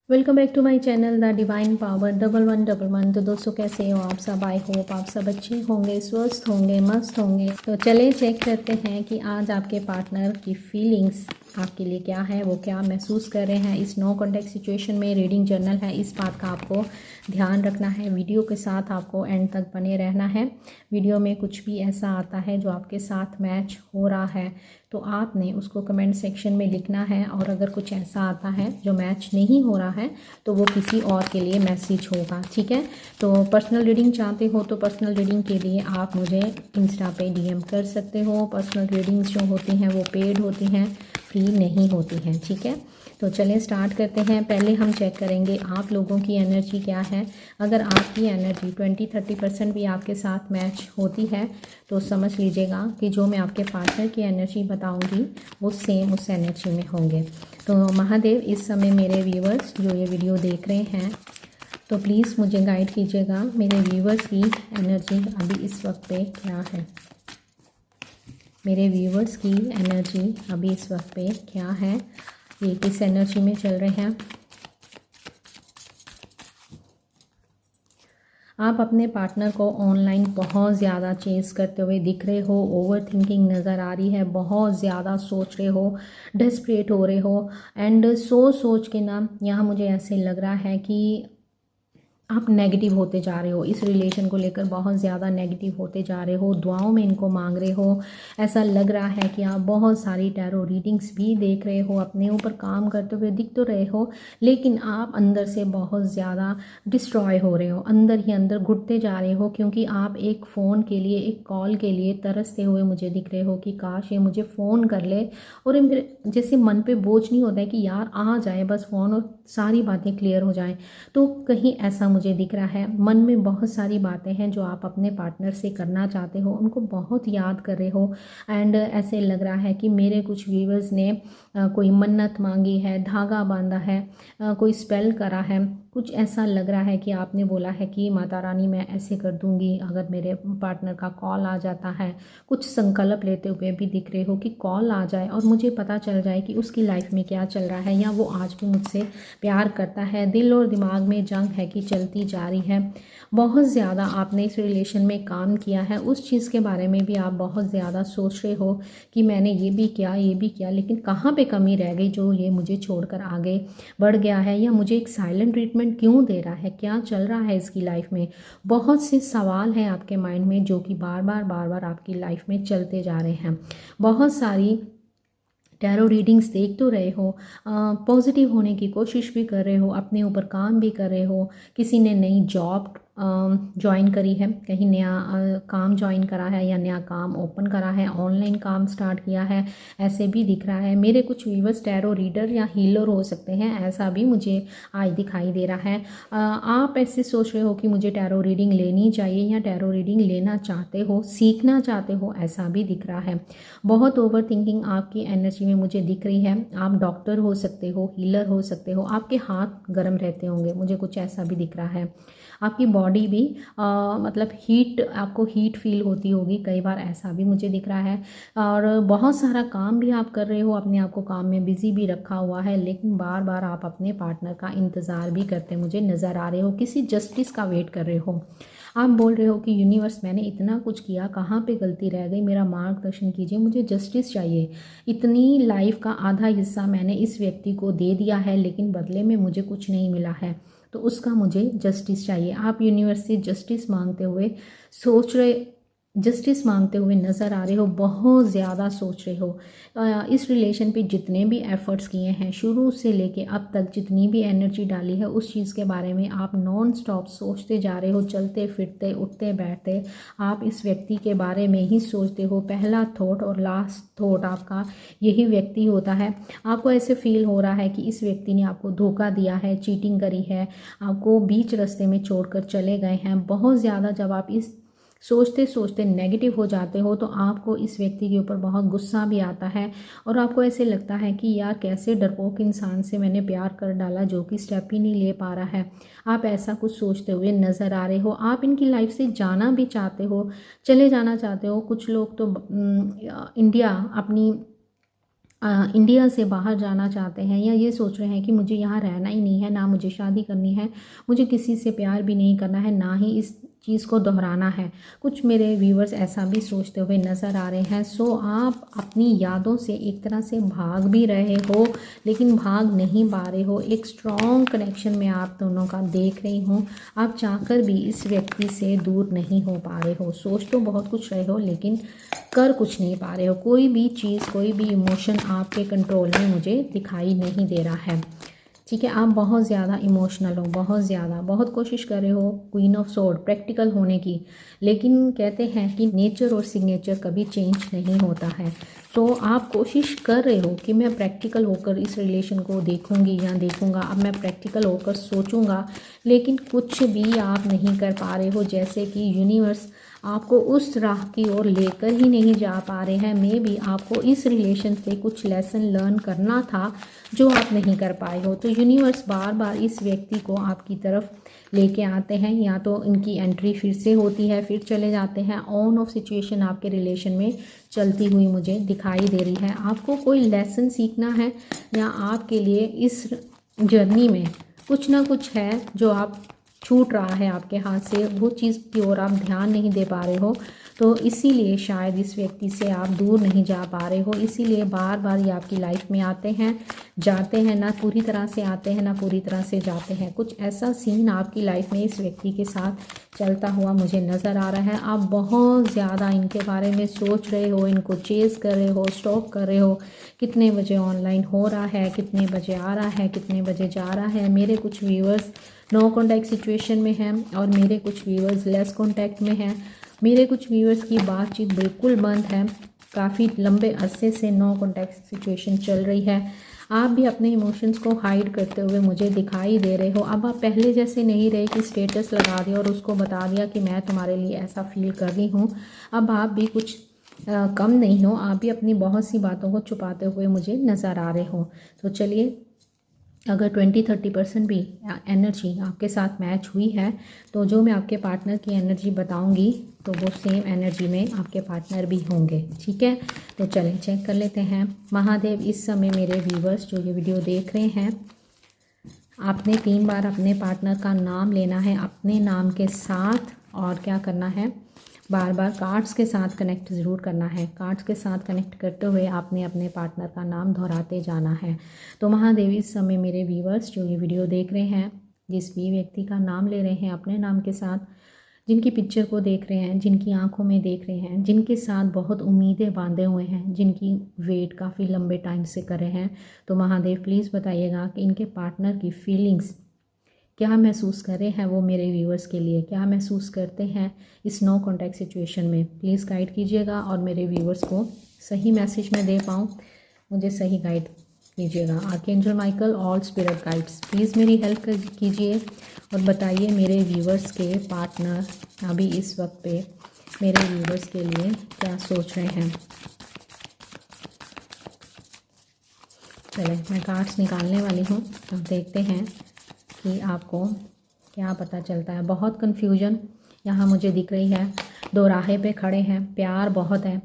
Welcome back to my channel the divine power 1111। तो दोस्तों कैसे हो आप सब। आई होप आप सब अच्छे होंगे, स्वस्थ होंगे, मस्त होंगे। तो चले चेक करते हैं कि आज आपके पार्टनर की फीलिंग्स आपके लिए क्या है, वो क्या महसूस कर रहे हैं इस नो कॉन्टैक्ट सिचुएशन में। रीडिंग जर्नल है, इस बात का आपको ध्यान रखना है। वीडियो के साथ आपको एंड तक बने रहना है। वीडियो में कुछ भी ऐसा आता है जो आपके साथ मैच हो रहा है तो आपने उसको कमेंट सेक्शन में लिखना है, और अगर कुछ ऐसा आता है जो मैच नहीं हो रहा है तो वो किसी और के लिए मैसेज होगा, ठीक है। तो पर्सनल रीडिंग चाहते हो तो पर्सनल रीडिंग के लिए आप मुझे इंस्टा पे डीएम कर सकते हो। पर्सनल रीडिंग्स जो होती हैं वो पेड होती हैं, फ्री नहीं होती हैं, ठीक है। तो चलें स्टार्ट करते हैं। पहले हम चेक करेंगे आप लोगों की एनर्जी क्या है। अगर आपकी एनर्जी 20-30% भी आपके साथ मैच होती है तो समझ लीजिएगा कि जो मैं आपके पार्टनर की एनर्जी बताऊंगी वो सेम उस एनर्जी में होंगे। तो महादेव, इस समय मेरे व्यूअर्स जो ये वीडियो देख रहे हैं तो प्लीज़ मुझे गाइड कीजिएगा, मेरे व्यूअर्स की एनर्जी अभी इस वक्त पे क्या है। मेरे व्यूअर्स की एनर्जी अभी इस वक्त पे क्या है, ये किस एनर्जी में चल रहे हैं। आप अपने पार्टनर को ऑनलाइन बहुत ज़्यादा चेस करते हुए दिख रहे हो। ओवर थिंकिंग नज़र आ रही है, बहुत ज़्यादा सोच रहे हो, डेस्परेट हो रहे हो। एंड सोच के ना यहाँ मुझे ऐसे लग रहा है कि आप नेगेटिव होते जा रहे हो, इस रिलेशन को लेकर बहुत ज़्यादा नेगेटिव होते जा रहे हो, दुआओं में इनको मांग रहे हो। ऐसा लग रहा है कि आप बहुत सारी टैरो रीडिंग्स भी देख रहे हो, अपने ऊपर काम करते हुए दिख तो रहे हो, लेकिन आप अंदर से बहुत ज़्यादा डिस्ट्रॉय हो रहे हो, अंदर ही अंदर घुटते जा रहे हो, क्योंकि आप एक फ़ोन के लिए, एक कॉल के लिए तरसते हुए मुझे दिख रहे हो कि काश ये मुझे फ़ोन कर ले। और मेरे जैसे मन पे बोझ नहीं होता है कि यार आ जाए बस फ़ोन और सारी बातें क्लियर हो जाएं, तो कहीं ऐसा मुझे दिख रहा है। मन में बहुत सारी बातें हैं जो आप अपने पार्टनर से करना चाहते हो, उनको बहुत याद कर रहे हो। एंड ऐसे लग रहा है कि मेरे कुछ व्यूवर्स ने कोई मन्नत मांगी है, धागा बांधा है, कोई स्पेल करा है। कुछ ऐसा लग रहा है कि आपने बोला है कि माता रानी मैं ऐसे कर दूंगी अगर मेरे पार्टनर का कॉल आ जाता है। कुछ संकल्प लेते हुए भी दिख रहे हो कि कॉल आ जाए और मुझे पता चल जाए कि उसकी लाइफ में क्या चल रहा है, या वो आज भी मुझसे प्यार करता है। दिल और दिमाग में जंग है कि चलती जा रही है। बहुत ज़्यादा आपने इस रिलेशन में काम किया है, उस चीज़ के बारे में भी आप बहुत ज़्यादा सोच रहे हो कि मैंने ये भी किया लेकिन कहाँ पे कमी रह गई जो ये मुझे छोड़कर आगे बढ़ गया है, या मुझे एक साइलेंट ट्रीटमेंट क्यों दे रहा है, क्या चल रहा है इसकी लाइफ में। बहुत से सवाल हैं आपके माइंड में जो कि बार बार आपकी लाइफ में चलते जा रहे हैं। बहुत सारी टैरो रीडिंग्स देख तो रहे हो, पॉजिटिव होने की कोशिश भी कर रहे हो, अपने ऊपर काम भी कर रहे हो। किसी ने नई जॉब ज्वाइन करी है, कहीं नया काम ज्वाइन करा है या नया काम ओपन करा है, ऑनलाइन काम स्टार्ट किया है, ऐसे भी दिख रहा है। मेरे कुछ व्यूवर्स टैरो रीडर या हीलर हो सकते हैं, ऐसा भी मुझे आज दिखाई दे रहा है। आप ऐसे सोच रहे हो कि मुझे टैरो रीडिंग लेनी चाहिए, या टैरो रीडिंग लेना चाहते हो, सीखना चाहते हो, ऐसा भी दिख रहा है। बहुत ओवर थिंकिंग आपकी एनर्जी में मुझे दिख रही है। आप डॉक्टर हो सकते हो, हीलर हो सकते हो, आपके हाथ गर्म रहते होंगे, मुझे कुछ ऐसा भी दिख रहा है। आपकी बॉडी भी मतलब हीट, आपको हीट फील होती होगी कई बार, ऐसा भी मुझे दिख रहा है। और बहुत सारा काम भी आप कर रहे हो, अपने आप को काम में बिजी भी रखा हुआ है, लेकिन बार बार आप अपने पार्टनर का इंतज़ार भी करते मुझे नज़र आ रहे हो, किसी जस्टिस का वेट कर रहे हो। आप बोल रहे हो कि यूनिवर्स मैंने इतना कुछ किया, कहाँ पे गलती रह गई, मेरा मार्गदर्शन कीजिए, मुझे जस्टिस चाहिए। इतनी लाइफ का आधा हिस्सा मैंने इस व्यक्ति को दे दिया है लेकिन बदले में मुझे कुछ नहीं मिला है, तो उसका मुझे जस्टिस चाहिए। आप यूनिवर्स से जस्टिस मांगते हुए सोच रहे, जस्टिस मांगते हुए नज़र आ रहे हो, बहुत ज़्यादा सोच रहे हो। इस रिलेशन पे जितने भी एफ़र्ट्स किए हैं शुरू से लेके अब तक, जितनी भी एनर्जी डाली है उस चीज़ के बारे में आप नॉन स्टॉप सोचते जा रहे हो, चलते फिरते उठते बैठते आप इस व्यक्ति के बारे में ही सोचते हो। पहला थॉट और लास्ट थॉट आपका यही व्यक्ति होता है। आपको ऐसे फील हो रहा है कि इस व्यक्ति ने आपको धोखा दिया है, चीटिंग करी है, आपको बीच रास्ते में छोड़कर चले गए हैं। बहुत ज़्यादा जब आप इस सोचते सोचते नेगेटिव हो जाते हो तो आपको इस व्यक्ति के ऊपर बहुत गुस्सा भी आता है, और आपको ऐसे लगता है कि यार कैसे डरपोक इंसान से मैंने प्यार कर डाला जो कि स्टेप ही नहीं ले पा रहा है। आप ऐसा कुछ सोचते हुए नज़र आ रहे हो। आप इनकी लाइफ से जाना भी चाहते हो, चले जाना चाहते हो। कुछ लोग तो इंडिया अपनी इंडिया से बाहर जाना चाहते हैं, या ये सोच रहे हैं कि मुझे यहाँ रहना ही नहीं है, ना मुझे शादी करनी है, मुझे किसी से प्यार भी नहीं करना है, ना ही इस चीज़ को दोहराना है। कुछ मेरे व्यूवर्स ऐसा भी सोचते हुए नज़र आ रहे हैं। सो आप अपनी यादों से एक तरह से भाग भी रहे हो, लेकिन भाग नहीं पा रहे हो। एक स्ट्रॉन्ग कनेक्शन में आप दोनों का देख रही हूँ। आप चाहकर भी इस व्यक्ति से दूर नहीं हो पा रहे हो। सोच तो बहुत कुछ रहे हो, लेकिन कर कुछ नहीं पा रहे हो। कोई भी चीज़, कोई भी इमोशन आपके कंट्रोल में मुझे दिखाई नहीं दे रहा है। ठीक है, आप बहुत ज़्यादा इमोशनल हो, बहुत ज़्यादा, बहुत कोशिश कर रहे हो क्वीन ऑफ सोर्ड प्रैक्टिकल होने की, लेकिन कहते हैं कि नेचर और सिग्नेचर कभी चेंज नहीं होता है। तो आप कोशिश कर रहे हो कि मैं प्रैक्टिकल होकर इस रिलेशन को देखूंगी या देखूंगा, अब मैं प्रैक्टिकल होकर सोचूंगा, लेकिन कुछ भी आप नहीं कर पा रहे हो। जैसे कि यूनिवर्स आपको उस राह की ओर लेकर ही नहीं जा पा रहे हैं। मे बी आपको इस रिलेशन से कुछ लेसन लर्न करना था जो आप नहीं कर पाए हो। तो यूनिवर्स बार बार इस व्यक्ति को आपकी तरफ लेके आते हैं, या तो इनकी एंट्री फिर से होती है, फिर चले जाते हैं। ऑन ऑफ सिचुएशन आपके रिलेशन में चलती हुई मुझे दिखाई दे रही है। आपको कोई लेसन सीखना है, या आपके लिए इस जर्नी में कुछ ना कुछ है जो आप छूट रहा है आपके हाथ से, वो चीज़ की ओर आप ध्यान नहीं दे पा रहे हो। तो इसीलिए शायद इस व्यक्ति से आप दूर नहीं जा पा रहे हो। इसीलिए बार बार ये आपकी लाइफ में आते हैं, जाते हैं, ना पूरी तरह से आते हैं ना पूरी तरह से जाते हैं। कुछ ऐसा सीन आपकी लाइफ में इस व्यक्ति के साथ चलता हुआ मुझे नज़र आ रहा है। आप बहुत ज़्यादा इनके बारे में सोच रहे हो, इनको चेज़ कर रहे हो, स्टॉक कर रहे हो, कितने बजे ऑनलाइन हो रहा है, कितने बजे आ रहा है, कितने बजे जा रहा है। मेरे कुछ व्यूअर्स नो कॉन्टैक्ट सिचुएशन में हैं और मेरे कुछ व्यूअर्स लेस कॉन्टैक्ट में हैं। मेरे कुछ व्यूअर्स की बातचीत बिल्कुल बंद है, काफ़ी लंबे अरसे से नो कॉन्टैक्ट सिचुएशन चल रही है। आप भी अपने इमोशंस को हाइड करते हुए मुझे दिखाई दे रहे हो। अब आप पहले जैसे नहीं रहे कि स्टेटस लगा दिया और उसको बता दिया कि मैं तुम्हारे लिए ऐसा फील कर रही हूँ। अब आप भी कुछ कम नहीं हो, आप भी अपनी बहुत सी बातों को छुपाते हुए मुझे नज़र आ रहे हो। तो चलिए, अगर 20-30% भी एनर्जी आपके साथ मैच हुई है, तो जो मैं आपके पार्टनर की एनर्जी बताऊंगी तो वो सेम एनर्जी में आपके पार्टनर भी होंगे। ठीक है, तो चलें चेक कर लेते हैं। महादेव, इस समय मेरे व्यूवर्स जो ये वीडियो देख रहे हैं, आपने 3 बार अपने पार्टनर का नाम लेना है अपने नाम के साथ, और क्या करना है, बार बार कार्ड्स के साथ कनेक्ट ज़रूर करना है। कार्ड्स के साथ कनेक्ट करते हुए आपने अपने पार्टनर का नाम दोहराते जाना है। तो महादेव, इस समय मेरे व्यूवर्स जो ये वीडियो देख रहे हैं, जिस भी व्यक्ति का नाम ले रहे हैं अपने नाम के साथ, जिनकी पिक्चर को देख रहे हैं, जिनकी आंखों में देख रहे हैं, जिनके साथ बहुत उम्मीदें बांधे हुए हैं, जिनकी वेट काफ़ी लंबे टाइम से कर रहे हैं, तो महादेव प्लीज़ बताइएगा कि इनके पार्टनर की फीलिंग्स क्या महसूस कर रहे हैं वो मेरे व्यूअर्स के लिए, क्या महसूस करते हैं इस नो कॉन्टैक्ट सिचुएशन में। प्लीज़ गाइड कीजिएगा और मेरे व्यूअर्स को सही मैसेज मैं दे पाऊँ, मुझे सही गाइड कीजिएगा। Archangel Michael, all spirit guides, please मेरी हेल्प कीजिए और बताइए मेरे व्यूअर्स के पार्टनर अभी इस वक्त पे मेरे व्यूअर्स के लिए क्या सोच रहे हैं। चलें, मैं कार्ड्स निकालने वाली हूँ, अब देखते हैं कि आपको क्या पता चलता है। बहुत कन्फ्यूजन यहाँ मुझे दिख रही है, दो राहे पे खड़े हैं, प्यार बहुत है।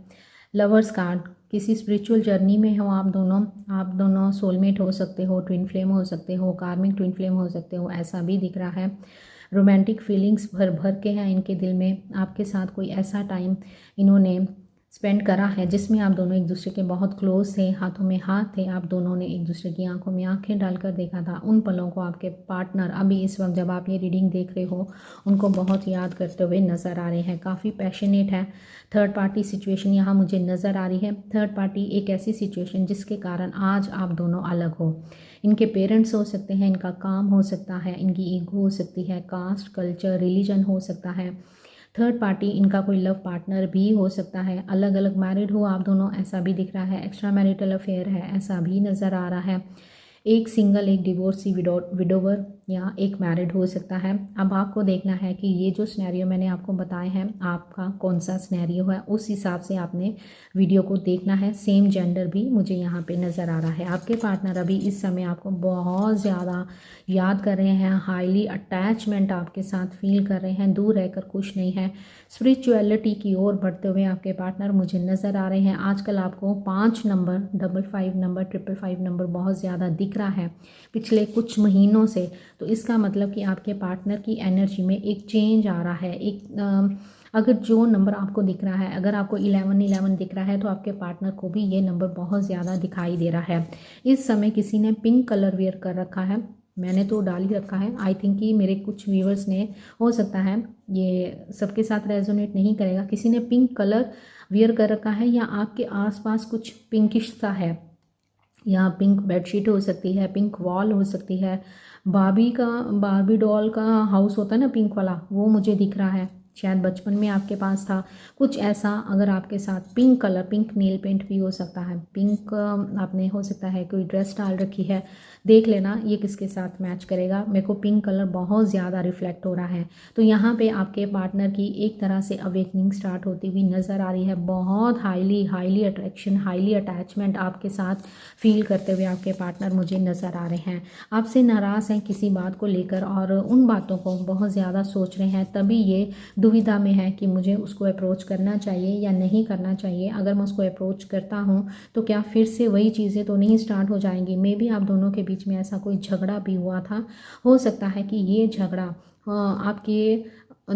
लवर्स कार्ड, किसी स्पिरिचुअल जर्नी में हो आप दोनों सोलमेट हो सकते हो, ट्विन फ्लेम हो सकते हो, कार्मिक ट्विन फ्लेम हो सकते हो, ऐसा भी दिख रहा है। रोमांटिक फीलिंग्स भर भर के हैं इनके दिल में। आपके साथ कोई ऐसा टाइम इन्होंने स्पेंड करा है जिसमें आप दोनों एक दूसरे के बहुत क्लोज थे, हाथों में हाथ थे, आप दोनों ने एक दूसरे की आंखों में आंखें डालकर देखा था। उन पलों को आपके पार्टनर अभी इस वक्त जब आप ये रीडिंग देख रहे हो उनको बहुत याद करते हुए नज़र आ रहे हैं। काफ़ी पैशनेट है। थर्ड पार्टी सिचुएशन यहाँ मुझे नज़र आ रही है। थर्ड पार्टी एक ऐसी सिचुएशन जिसके कारण आज आप दोनों अलग हो। इनके पेरेंट्स हो सकते हैं, इनका काम हो सकता है, इनकी ईगो हो सकती है, कास्ट, कल्चर, रिलीजन हो सकता है। थर्ड पार्टी इनका कोई लव पार्टनर भी हो सकता है। अलग अलग मैरिड हो आप दोनों, ऐसा भी दिख रहा है। एक्स्ट्रा मैरिटल अफेयर है, ऐसा भी नज़र आ रहा है। एक सिंगल, एक डिवोर्सी विडोवर या एक मैरिड हो सकता है। अब आपको देखना है कि ये जो सिनेरियो मैंने आपको बताए हैं आपका कौन सा सिनेरियो है, उस हिसाब से आपने वीडियो को देखना है। सेम जेंडर भी मुझे यहाँ पे नज़र आ रहा है। आपके पार्टनर अभी इस समय आपको बहुत ज़्यादा याद कर रहे हैं, हाईली अटैचमेंट आपके साथ फील कर रहे हैं, दूर रहकर खुश नहीं है। स्पिरिचुअलिटी की ओर बढ़ते हुए आपके पार्टनर मुझे नज़र आ रहे हैं। आजकल आपको 5 नंबर, 55 नंबर, 555 नंबर बहुत ज़्यादा दिख रहा है पिछले कुछ महीनों से। तो इसका मतलब कि आपके पार्टनर की एनर्जी में एक चेंज आ रहा है। अगर जो नंबर आपको दिख रहा है, अगर आपको 11 दिख रहा है तो आपके पार्टनर को भी ये नंबर बहुत ज़्यादा दिखाई दे रहा है। इस समय किसी ने पिंक कलर वेयर कर रखा है, मैंने तो डाल ही रखा है। आई थिंक कि मेरे कुछ व्यूअर्स ने, हो सकता है ये सबके साथ रेजोनेट नहीं करेगा, किसी ने पिंक कलर वेयर कर रखा है या आपके आसपास कुछ पिंकिश सा है। यहाँ पिंक बेडशीट हो सकती है, पिंक वॉल हो सकती है, बार्बी डॉल का हाउस होता है ना पिंक वाला, वो मुझे दिख रहा है। शायद बचपन में आपके पास था कुछ ऐसा। अगर आपके साथ pink colour, pink nail paint भी हो सकता है, पिंक आपने हो सकता है कोई ड्रेस डाल रखी है, देख लेना ये किसके साथ मैच करेगा। मेरे को पिंक कलर बहुत ज़्यादा रिफ्लेक्ट हो रहा है। तो यहाँ पे आपके पार्टनर की एक तरह से अवेकनिंग स्टार्ट होती हुई नज़र आ रही है। बहुत हाईली अट्रैक्शन, हाईली अटैचमेंट आपके साथ फील करते हुए आपके पार्टनर मुझे नज़र आ रहे हैं। आपसे नाराज़ हैं किसी बात को लेकर और उन बातों को बहुत ज़्यादा सोच रहे हैं, तभी ये दुविधा में है कि मुझे उसको अप्रोच करना चाहिए या नहीं करना चाहिए। अगर मैं उसको अप्रोच करता हूँ तो क्या फिर से वही चीज़ें तो नहीं स्टार्ट हो जाएंगी। मे बी आप दोनों के बीच में ऐसा कोई झगड़ा भी हुआ था, हो सकता है कि ये झगड़ा आपके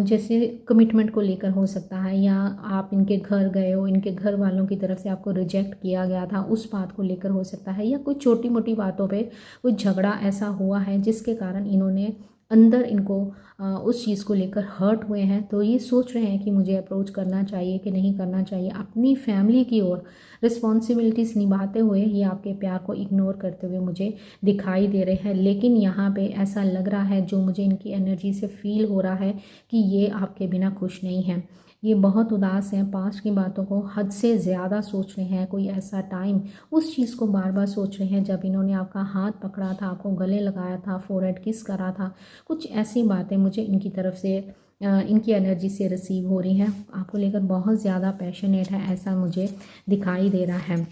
जैसे कमिटमेंट को लेकर हो सकता है, या आप इनके घर गए हो, इनके घर वालों की तरफ से आपको रिजेक्ट किया गया था, उस बात को लेकर हो सकता है, या कोई छोटी मोटी बातों पे कोई झगड़ा ऐसा हुआ है जिसके कारण इन्होंने अंदर इनको उस चीज़ को लेकर हर्ट हुए हैं। तो ये सोच रहे हैं कि मुझे अप्रोच करना चाहिए कि नहीं करना चाहिए। अपनी फैमिली की ओर रिस्पॉन्सिबिलिटीज़ निभाते हुए ये आपके प्यार को इग्नोर करते हुए मुझे दिखाई दे रहे हैं। लेकिन यहाँ पे ऐसा लग रहा है, जो मुझे इनकी एनर्जी से फील हो रहा है, कि ये आपके बिना खुश नहीं हैं। ये बहुत उदास हैं, पास्ट की बातों को हद से ज़्यादा सोच रहे हैं। कोई ऐसा टाइम, उस चीज़ को बार बार सोच रहे हैं जब इन्होंने आपका हाथ पकड़ा था, आपको गले लगाया था, फोरहेड किस करा था। कुछ ऐसी बातें मुझे इनकी तरफ से, इनकी एनर्जी से रिसीव हो रही हैं। आपको लेकर बहुत ज़्यादा पैशनेट है, ऐसा मुझे दिखाई दे रहा है।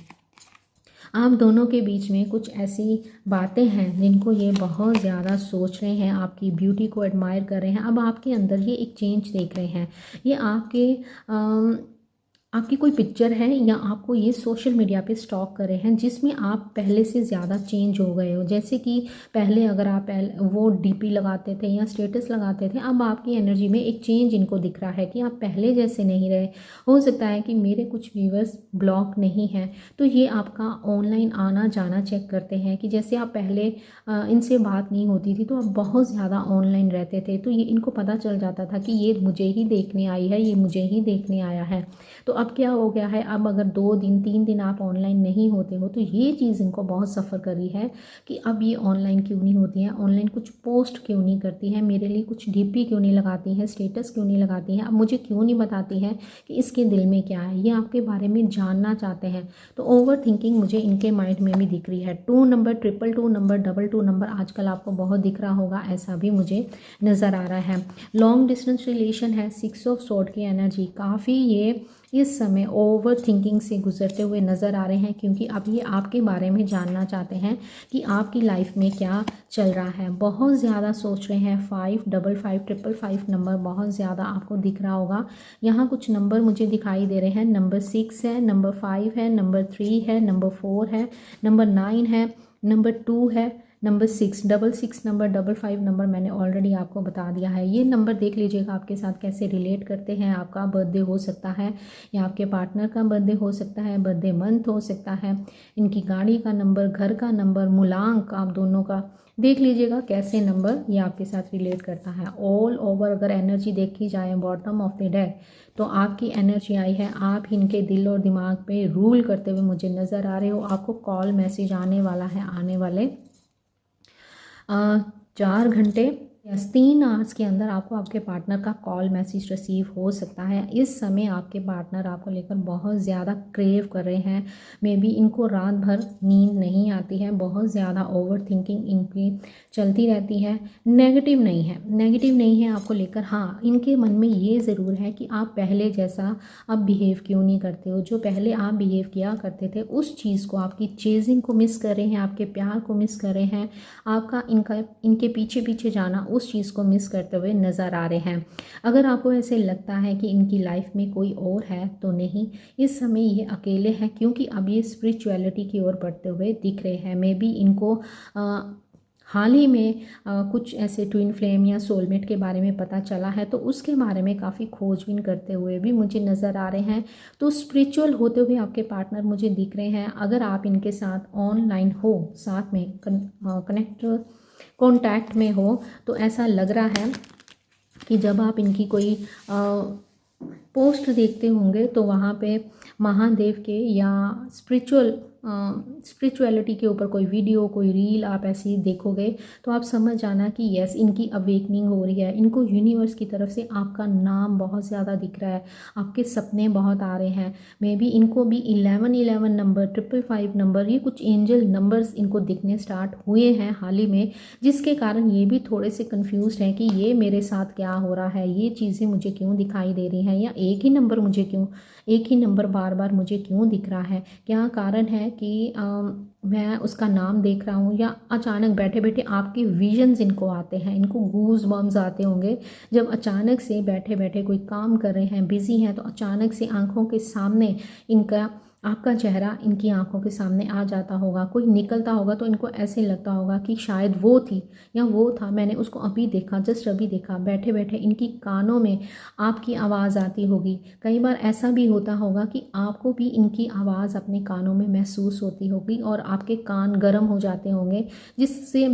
आप दोनों के बीच में कुछ ऐसी बातें हैं जिनको ये बहुत ज़्यादा सोच रहे हैं, आपकी ब्यूटी को एडमायर कर रहे हैं। अब आपके अंदर ये एक चेंज देख रहे हैं। ये आपकी कोई पिक्चर है या आपको ये सोशल मीडिया पे स्टॉक कर रहे हैं जिसमें आप पहले से ज़्यादा चेंज हो गए हो। जैसे कि पहले अगर आप वो डीपी लगाते थे या स्टेटस लगाते थे, अब आपकी एनर्जी में एक चेंज इनको दिख रहा है कि आप पहले जैसे नहीं रहे। हो सकता है कि मेरे कुछ व्यूवर्स ब्लॉक नहीं हैं, तो ये आपका ऑनलाइन आना जाना चेक करते हैं कि जैसे आप पहले इनसे बात नहीं होती थी तो आप बहुत ज़्यादा ऑनलाइन रहते थे, तो ये इनको पता चल जाता था कि ये मुझे ही देखने आई है, ये मुझे ही देखने आया है। तो अब क्या हो गया है, अब अगर 2 दिन 3 दिन आप ऑनलाइन नहीं होते हो तो ये चीज़ इनको बहुत सफ़र कर रही है कि अब ये ऑनलाइन क्यों नहीं होती हैं, ऑनलाइन कुछ पोस्ट क्यों नहीं करती हैं, मेरे लिए कुछ डीपी क्यों नहीं लगाती हैं, स्टेटस क्यों नहीं लगाती हैं, अब मुझे क्यों नहीं बताती हैं कि इसके दिल में क्या है। ये आपके बारे में जानना चाहते हैं। तो ओवर थिंकिंग मुझे इनके माइंड में भी दिख रही है। 2 नंबर, 222 नंबर, 22 नंबर आजकल आपको बहुत दिख रहा होगा, ऐसा भी मुझे नज़र आ रहा है। लॉन्ग डिस्टेंस रिलेशन है, 6 ऑफ स्वॉर्ड की एनर्जी, काफ़ी ये इस समय ओवर थिंकिंग से गुजरते हुए नज़र आ रहे हैं, क्योंकि अब ये आपके बारे में जानना चाहते हैं कि आपकी लाइफ में क्या चल रहा है। बहुत ज़्यादा सोच रहे हैं। 5, 55, 555 नंबर बहुत ज़्यादा आपको दिख रहा होगा। यहाँ कुछ नंबर मुझे दिखाई दे रहे हैं। नंबर 6 है, नंबर 5 है, नंबर 3 है, नंबर 4 है, नंबर 9 है, नंबर 2 है, नंबर 6, 66 नंबर, 55 नंबर मैंने ऑलरेडी आपको बता दिया है। ये नंबर देख लीजिएगा आपके साथ कैसे रिलेट करते हैं। आपका बर्थडे हो सकता है या आपके पार्टनर का बर्थडे हो सकता है, बर्थडे मंथ हो सकता है, इनकी गाड़ी का नंबर, घर का नंबर, मूलांक आप दोनों का देख लीजिएगा कैसे नंबर ये आपके साथ रिलेट करता है। ऑल ओवर अगर एनर्जी देखी जाए बॉटम ऑफ द डेक, तो आपकी एनर्जी आई है, आप इनके दिल और दिमाग पे रूल करते हुए मुझे नज़र आ रहे हो। आपको कॉल मैसेज आने वाला है, आने वाले 4 घंटे यस 3 आवर्स के अंदर आपको आपके पार्टनर का कॉल मैसेज रिसीव हो सकता है। इस समय आपके पार्टनर आपको लेकर बहुत ज़्यादा क्रेव कर रहे हैं। मे बी इनको रात भर नींद नहीं आती है, बहुत ज़्यादा ओवर थिंकिंग इनकी चलती रहती है। नेगेटिव नहीं है आपको लेकर। हाँ, इनके मन में ये ज़रूर है कि आप पहले जैसा अब बिहेव क्यों नहीं करते हो। जो पहले आप बिहेव किया करते थे उस चीज़ को, आपकी चेजिंग को मिस कर रहे हैं, आपके प्यार को मिस कर रहे हैं, आपका इनके पीछे पीछे जाना उस चीज़ को मिस करते हुए नज़र आ रहे हैं। अगर आपको ऐसे लगता है कि इनकी लाइफ में कोई और है तो नहीं, इस समय ये अकेले हैं, क्योंकि अब ये स्पिरिचुअलिटी की ओर बढ़ते हुए दिख रहे हैं। मे बी इनको हाल ही में कुछ ऐसे ट्विन फ्लेम या सोलमेट के बारे में पता चला है, तो उसके बारे में काफ़ी खोजबीन करते हुए भी मुझे नज़र आ रहे हैं। तो स्पिरिचुअल होते हुए आपके पार्टनर मुझे दिख रहे हैं। अगर आप इनके साथ ऑनलाइन हो, साथ में कॉन्टैक्ट में हो, तो ऐसा लग रहा है कि जब आप इनकी कोई पोस्ट देखते होंगे तो वहाँ पे महादेव के या स्पिरिचुअलिटी के ऊपर कोई वीडियो, कोई रील आप ऐसी देखोगे तो आप समझ जाना कि यस, इनकी अवेकनिंग हो रही है। इनको यूनिवर्स की तरफ से आपका नाम बहुत ज़्यादा दिख रहा है, आपके सपने बहुत आ रहे हैं। मे बी इनको भी 1111 नंबर, 555 नंबर, ये कुछ एंजल नंबर्स इनको दिखने स्टार्ट हुए हैं हाल ही में, जिसके कारण ये भी थोड़े से कंफ्यूज हैं कि ये मेरे साथ क्या हो रहा है, ये चीज़ें मुझे क्यों दिखाई दे रही हैं, या एक ही नंबर बार बार मुझे क्यों दिख रहा है। क्या कारण है कि मैं उसका नाम देख रहा हूँ, या अचानक बैठे बैठे आपके विजन्स इनको आते हैं, इनको गूज बम्स आते होंगे जब अचानक से बैठे बैठे कोई काम कर रहे हैं, बिजी हैं, तो अचानक से आंखों के सामने इनका आपका चेहरा इनकी आंखों के सामने आ जाता होगा। कोई निकलता होगा तो इनको ऐसे लगता होगा कि शायद वो थी या वो था, मैंने उसको अभी देखा, जस्ट अभी देखा। बैठे बैठे इनकी कानों में आपकी आवाज़ आती होगी। कई बार ऐसा भी होता होगा कि आपको भी इनकी आवाज़ अपने कानों में महसूस होती होगी और आपके कान गर्म हो जाते होंगे, जिससे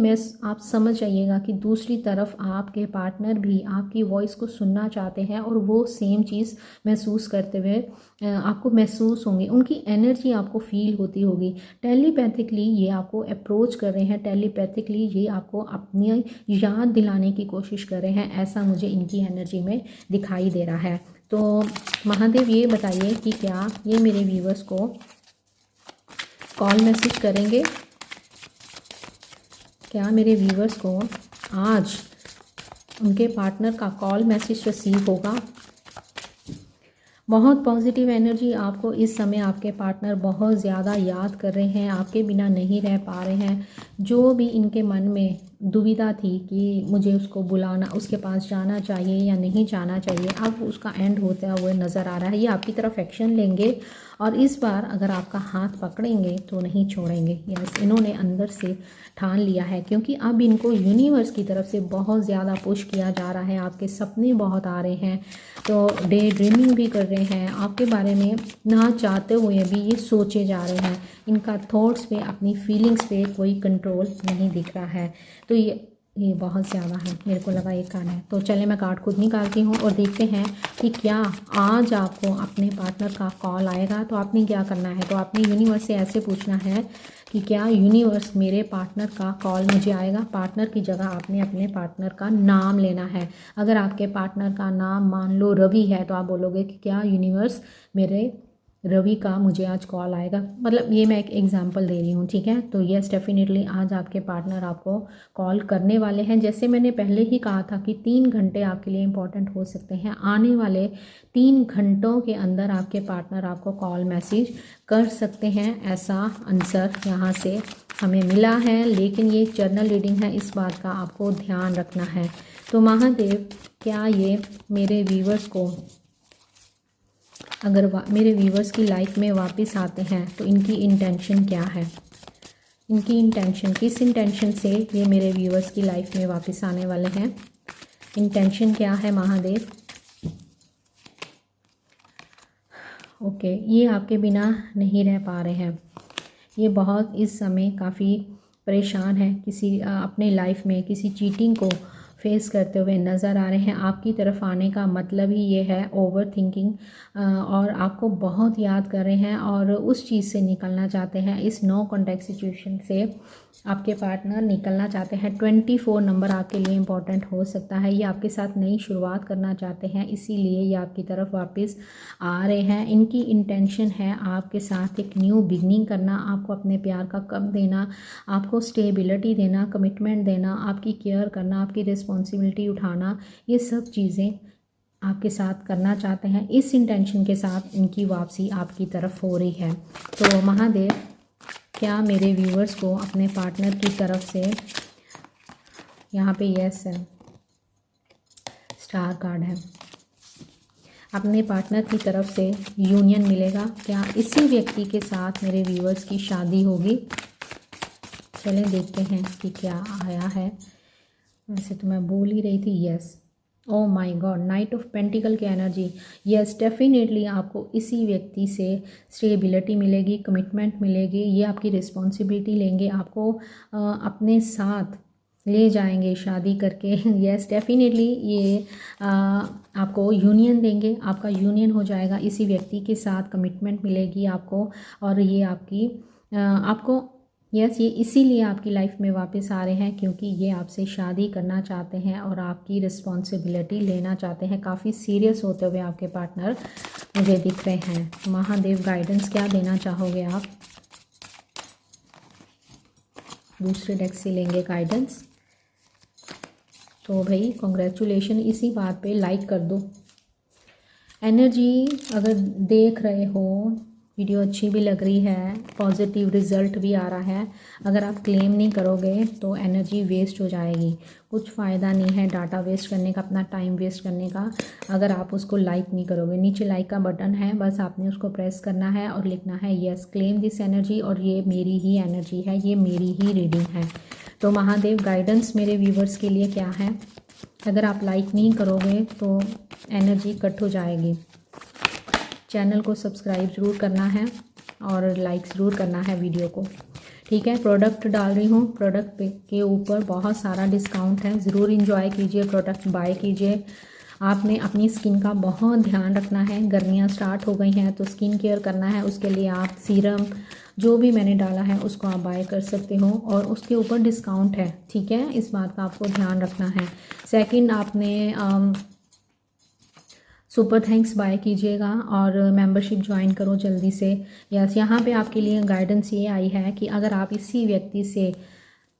आप समझ जाइएगा कि दूसरी तरफ आपके पार्टनर भी आपकी वॉइस को सुनना चाहते हैं और वो सेम चीज़ महसूस करते हुए आपको महसूस होंगे। उनकी एनर्जी आपको फील होती होगी। टेलीपैथिकली ये आपको अप्रोच कर रहे हैं, टेलीपैथिकली ये आपको अपनी याद दिलाने की कोशिश कर रहे हैं, ऐसा मुझे इनकी एनर्जी में दिखाई दे रहा है। तो महादेव ये बताइए कि क्या ये मेरे व्यूवर्स को कॉल मैसेज करेंगे? क्या मेरे व्यूवर्स को आज उनके पार्टनर का कॉल मैसेज रिसीव होगा? बहुत पॉजिटिव एनर्जी आपको इस समय आपके पार्टनर बहुत ज़्यादा याद कर रहे हैं, आपके बिना नहीं रह पा रहे हैं। जो भी इनके मन में दुविधा थी कि मुझे उसको बुलाना, उसके पास जाना चाहिए या नहीं जाना चाहिए, अब उसका एंड होता हुआ नज़र आ रहा है। ये आपकी तरफ एक्शन लेंगे और इस बार अगर आपका हाथ पकड़ेंगे तो नहीं छोड़ेंगे। यस, इन्होंने अंदर से ठान लिया है, क्योंकि अब इनको यूनिवर्स की तरफ से बहुत ज़्यादा पुश किया जा रहा है। आपके सपने बहुत आ रहे हैं, तो डे ड्रीमिंग भी कर रहे हैं, आपके बारे में ना चाहते हुए भी ये सोचे जा रहे हैं। इनका थॉट्स पे, अपनी फीलिंग्स पे कोई कंट्रोल नहीं दिख रहा है। तो ये बहुत ज़्यादा है, मेरे को लगा एक कान है। तो चले मैं कार्ड खुद निकालती हूँ और देखते हैं कि क्या आज आपको अपने पार्टनर का कॉल आएगा। तो आपने क्या करना है, तो आपने यूनिवर्स से ऐसे पूछना है कि क्या यूनिवर्स मेरे पार्टनर का कॉल मुझे आएगा। पार्टनर की जगह आपने अपने पार्टनर का नाम लेना है। अगर आपके पार्टनर का नाम मान लो रवि है तो आप बोलोगे कि क्या यूनिवर्स मेरे रवि का मुझे आज कॉल आएगा। मतलब ये मैं एक एग्जांपल दे रही हूँ, ठीक है। तो यस, डेफिनेटली आज आपके पार्टनर आपको कॉल करने वाले हैं। जैसे मैंने पहले ही कहा था कि 3 घंटे आपके लिए इम्पॉर्टेंट हो सकते हैं। आने वाले 3 घंटों के अंदर आपके पार्टनर आपको कॉल मैसेज कर सकते हैं, ऐसा आंसर यहाँ से हमें मिला है। लेकिन ये जर्नल रीडिंग है, इस बात का आपको ध्यान रखना है। तो महादेव, क्या ये मेरे व्यूवर्स को, अगर मेरे व्यूवर्स की लाइफ में वापस आते हैं तो इनकी इंटेंशन क्या है? इनकी इंटेंशन, किस इंटेंशन से ये मेरे व्यूवर्स की लाइफ में वापस आने वाले हैं? इंटेंशन क्या है महादेव? ओके, ये आपके बिना नहीं रह पा रहे हैं। ये बहुत इस समय काफ़ी परेशान है, किसी अपने लाइफ में किसी चीटिंग को फेस करते हुए नज़र आ रहे हैं। आपकी तरफ आने का मतलब ही ये है ओवर थिंकिंग, और आपको बहुत याद कर रहे हैं और उस चीज़ से निकलना चाहते हैं। इस नो कॉन्टैक्ट सिचुएशन से आपके पार्टनर निकलना चाहते हैं। 24 नंबर आपके लिए इम्पॉर्टेंट हो सकता है। ये आपके साथ नई शुरुआत करना चाहते हैं, इसीलिए ये आपकी तरफ वापस आ रहे हैं। इनकी इंटेंशन है आपके साथ एक न्यू बिगनिंग करना, आपको अपने प्यार का कब देना, आपको स्टेबिलिटी देना, कमिटमेंट देना, आपकी केयर करना, आपकी रिस्पॉन्सिबिलिटी उठाना, ये सब चीज़ें आपके साथ करना चाहते हैं। इस इंटेंशन के साथ इनकी वापसी आपकी तरफ हो रही है। तो महादेव, क्या मेरे व्यूअर्स को अपने पार्टनर की तरफ से, यहाँ पे यस है, स्टार कार्ड है, अपने पार्टनर की तरफ से यूनियन मिलेगा? क्या इसी व्यक्ति के साथ मेरे व्यूअर्स की शादी होगी? चलें देखते हैं कि क्या आया है। वैसे तो मैं बोल ही रही थी yes. Oh my God, night of pentacle की एनर्जी। यस, डेफिनेटली आपको इसी व्यक्ति से स्टेबिलिटी मिलेगी, कमिटमेंट मिलेगी, ये आपकी रिस्पॉन्सिबिलिटी लेंगे, आपको अपने साथ ले जाएंगे शादी करके। यस, डेफिनेटली ये आपको यूनियन देंगे, आपका यूनियन हो जाएगा इसी व्यक्ति के साथ, कमिटमेंट मिलेगी आपको, और ये आपकी आपको यस, ये इसीलिए आपकी लाइफ में वापस आ रहे हैं क्योंकि ये आपसे शादी करना चाहते हैं और आपकी रिस्पॉन्सिबिलिटी लेना चाहते हैं। काफ़ी सीरियस होते हुए आपके पार्टनर मुझे दिख रहे हैं। महादेव, गाइडेंस क्या देना चाहोगे आप? दूसरे डेक से लेंगे गाइडेंस। तो भाई कॉन्ग्रेचुलेशन, इसी बात पे लाइक कर दो। एनर्जी अगर देख रहे हो, वीडियो अच्छी भी लग रही है, पॉजिटिव रिजल्ट भी आ रहा है, अगर आप क्लेम नहीं करोगे तो एनर्जी वेस्ट हो जाएगी। कुछ फ़ायदा नहीं है डाटा वेस्ट करने का, अपना टाइम वेस्ट करने का, अगर आप उसको लाइक नहीं करोगे। नीचे लाइक का बटन है, बस आपने उसको प्रेस करना है और लिखना है यस, क्लेम दिस एनर्जी, और ये मेरी ही एनर्जी है, ये मेरी ही रीडिंग है। तो महादेव, गाइडेंस मेरे व्यूवर्स के लिए क्या है? अगर आप लाइक नहीं करोगे तो एनर्जी कट हो जाएगी। चैनल को सब्सक्राइब ज़रूर करना है और लाइक ज़रूर करना है वीडियो को, ठीक है। प्रोडक्ट डाल रही हूँ, प्रोडक्ट के ऊपर बहुत सारा डिस्काउंट है, ज़रूर इंजॉय कीजिए, प्रोडक्ट बाय कीजिए। आपने अपनी स्किन का बहुत ध्यान रखना है, गर्मियाँ स्टार्ट हो गई हैं तो स्किन केयर करना है, उसके लिए आप सीरम जो भी मैंने डाला है उसको आप बाय कर सकते हो और उसके ऊपर डिस्काउंट है, ठीक है। इस बात का आपको ध्यान रखना है। सेकंड, आपने सुपर थैंक्स बाय कीजिएगा और मेंबरशिप ज्वाइन करो जल्दी से। यस, यहाँ पे आपके लिए गाइडेंस ये आई है कि अगर आप इसी व्यक्ति से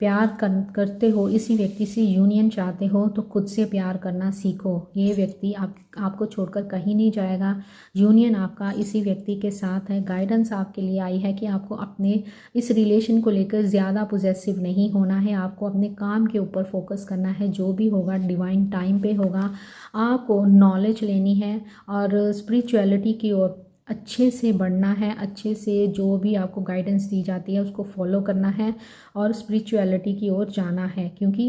प्यार करते हो, इसी व्यक्ति से यूनियन चाहते हो तो खुद से प्यार करना सीखो। ये व्यक्ति आपको छोड़कर कहीं नहीं जाएगा, यूनियन आपका इसी व्यक्ति के साथ है। गाइडेंस आपके लिए आई है कि आपको अपने इस रिलेशन को लेकर ज़्यादा पॉजेसिव नहीं होना है, आपको अपने काम के ऊपर फोकस करना है, जो भी होगा डिवाइन टाइम पे होगा। आपको नॉलेज लेनी है और स्पिरिचुअलिटी की ओर अच्छे से बढ़ना है, अच्छे से जो भी आपको गाइडेंस दी जाती है उसको फॉलो करना है और स्पिरिचुअलिटी की ओर जाना है, क्योंकि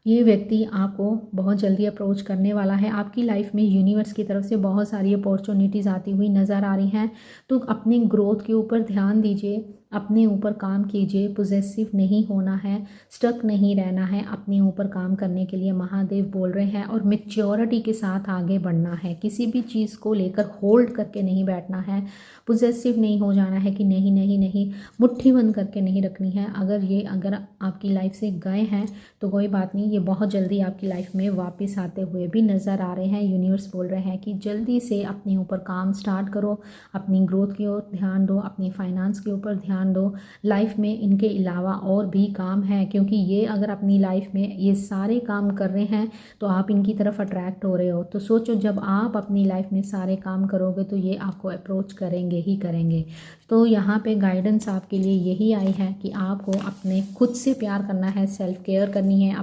ये व्यक्ति आपको बहुत जल्दी अप्रोच करने वाला है। आपकी लाइफ में यूनिवर्स की तरफ से बहुत सारी अपॉर्चुनिटीज़ आती हुई नज़र आ रही हैं, तो अपनी ग्रोथ के ऊपर ध्यान दीजिए, अपने ऊपर काम कीजिए, पॉजेसिव नहीं होना है, स्टक नहीं रहना है, अपने ऊपर काम करने के लिए महादेव बोल रहे हैं और मैच्योरिटी के साथ आगे बढ़ना है। किसी भी चीज़ को लेकर होल्ड करके नहीं बैठना है, पॉजेसिव नहीं हो जाना है कि नहीं नहीं नहीं, मुट्ठी बंद करके नहीं रखनी है। अगर आपकी लाइफ से गए हैं तो कोई बात नहीं, ये बहुत जल्दी आपकी लाइफ में वापस आते हुए भी नज़र आ रहे हैं। यूनिवर्स बोल रहे हैं कि जल्दी से अपने ऊपर काम स्टार्ट करो, अपनी ग्रोथ की ओर ध्यान दो, अपनी फाइनेंस के ऊपर ध्यान दो। लाइफ में इनके अलावा और भी काम है, क्योंकि ये अगर अपनी लाइफ में ये सारे काम कर रहे हैं तो आप इनकी तरफ अट्रैक्ट हो रहे हो। तो सोचो, जब आप अपनी लाइफ में सारे काम करोगे तो ये आपको अप्रोच करेंगे ही करेंगे। तो यहाँ पे गाइडेंस आपके लिए यही आई है कि आपको अपने खुद से प्यार करना है, सेल्फ केयर करनी है,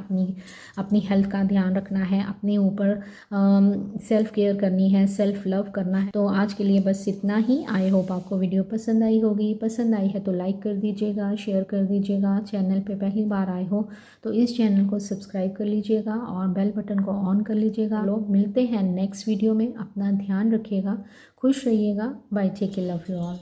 अपनी हेल्थ का ध्यान रखना है, अपने ऊपर सेल्फ केयर करनी है, सेल्फ लव करना है। तो आज के लिए बस इतना ही। आई होप आपको वीडियो पसंद आई होगी। पसंद आई है तो लाइक कर दीजिएगा, शेयर कर दीजिएगा। चैनल पे पहली बार आए हो तो इस चैनल को सब्सक्राइब कर लीजिएगा और बेल बटन को ऑन कर लीजिएगा। लोग मिलते हैं नेक्स्ट वीडियो में, अपना ध्यान रखिएगा, खुश रहिएगा। Bye, take care, love you all.